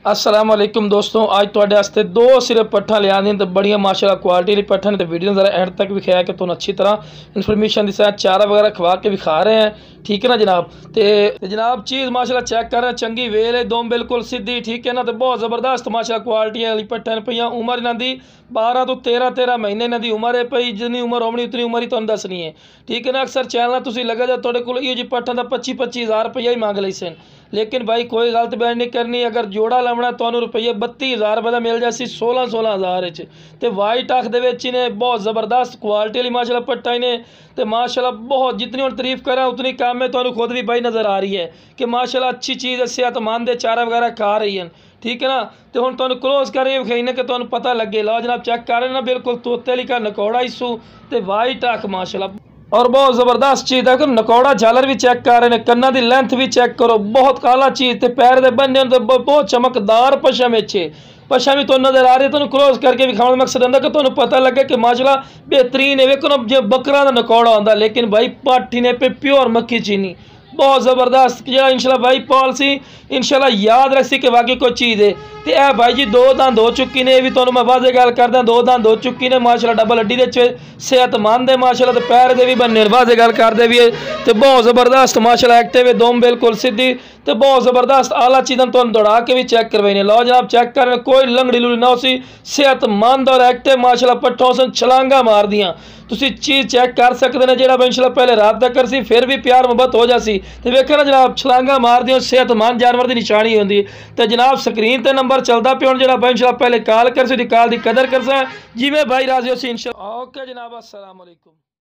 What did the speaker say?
अस्सलाम वालेकुम दोस्तों, आज तुहाडे वास्ते दो सिर्फ पट्ठा लिया दी तो बड़िया माशाल्लाह क्वालिटी वाली पट्ठा ने। तो वीडियो जरा एंड तक विखाया कि तुम अच्छी तरह इन्फॉर्मेशन दी साथ चारा वगैरह खवा के विखा रहे हैं, ठीक है ना जनाब। तो जनाब चीज़ माशाल्लाह चेक कर रहे हैं, चंगी वेल है, दोम बिल्कुल सीधी, ठीक है ना। तो बहुत ज़बरदस्त माशाल्लाह क्वालिटी वाली पट्ठा ने पईयां। उम्र इन्हां दी 12 तो 13 महीने इन्हां दी उम्र है पई। जितनी उम्र होनी उतनी उम्र ही तुहानूं दसनी है, ठीक है ना। अक्सर चैनल तुसीं लगे जाओ तुहाडे कोल इहो जी पट्ठा दा 25-25 हज़ार रुपया ही मंग लई सन, लेकिन भाई कोई गलत बयान नहीं करनी। अगर जोड़ा लावना तो रुपये 32,000 रुपये का मिल जाए 16-16,000 तो वाइट अख ने बहुत ज़बरदस्त क्वालिटी वाली माशाल्लाह पट्टा ने। तो माशाल्लाह बहुत जितनी हम तारीफ़ करें उतनी कम है। तो खुद भी भाई नज़र आ रही है कि माशाल्लाह अच्छी चीज़ है, सेहतमंद है, चारा वगैरह खा रही है, ठीक है ना। तो हम तुम क्लोज कर विखाई कि तुम पता लगे। लो जनाब चेक कर रहे ना, बिल्कुल तोते लिखा नकौड़ा इशू तो वाइट अख माशाल्लाह और बहुत ज़बरदस्त चीज़ है। नकौड़ा झालर भी चेक कर रहे हैं, कन्ना की लेंथ भी चेक करो, बहुत काला चीज़। तो पैर के बन्ने तो बहुत चमकदार पशम है, पशा भी तो नज़र आ रही है। तुम क्लोज करके विखाने मकसद आंदा कि तुम पता लगे कि माशाल्लाह बेहतरीन है। वेखो ना जो बकरा का नकौड़ा आता, लेकिन भाई पाठी ने पे प्योर मक्खी चीनी बहुत ज़बरदस्त जो इंशाल्लाह भाई पॉलिसी इंशाल्लाह याद रखी कि वाकई कोई चीज़ है। तो यह भाई जी 2 दंद हो चुकी ने, भी तुहानूं मैं वादे गल करदा 2 दंद हो चुकी ने माशाल्लाह। डबल हड्डी दे सेहतमंद है माशाल्लाह। तो पैर दे भी बन्ने वादे गल करदे भी है। तो बहुत ज़बरदस्त माशाल्लाह एक्टिव है, दोम बिल्कुल सीधी। तो बहुत ज़बरदस्त आला चीज़ां तुहानूं दौड़ा के भी चेक करवाई ने। लो जनाब चेक कर, कोई लंगड़ी लुड़ी ना उसी, सेहतमंद और एक्टिव माशाल्लाह पट्ठों से छलांगा मार दियाँ। तुसी चीज़ चेक कर सकते हैं, जो इंशाल्लाह पहले रात तक कर सी फिर भी प्यार मुहब्बत हो जासी। तो वेखो ना जनाब छलांगा मार दियो, सेहतमंद जानवर की निशानी होंगी। तो जनाब स्क्रीन पर नंबर चलता पिया, जो इंशाल्लाह पहले कॉल कर सी, कॉल की कदर कर सा जिमें भाई राजी हो सी इंशाल्लाह। ओके जनाब, अस्सलाम वालेकुम।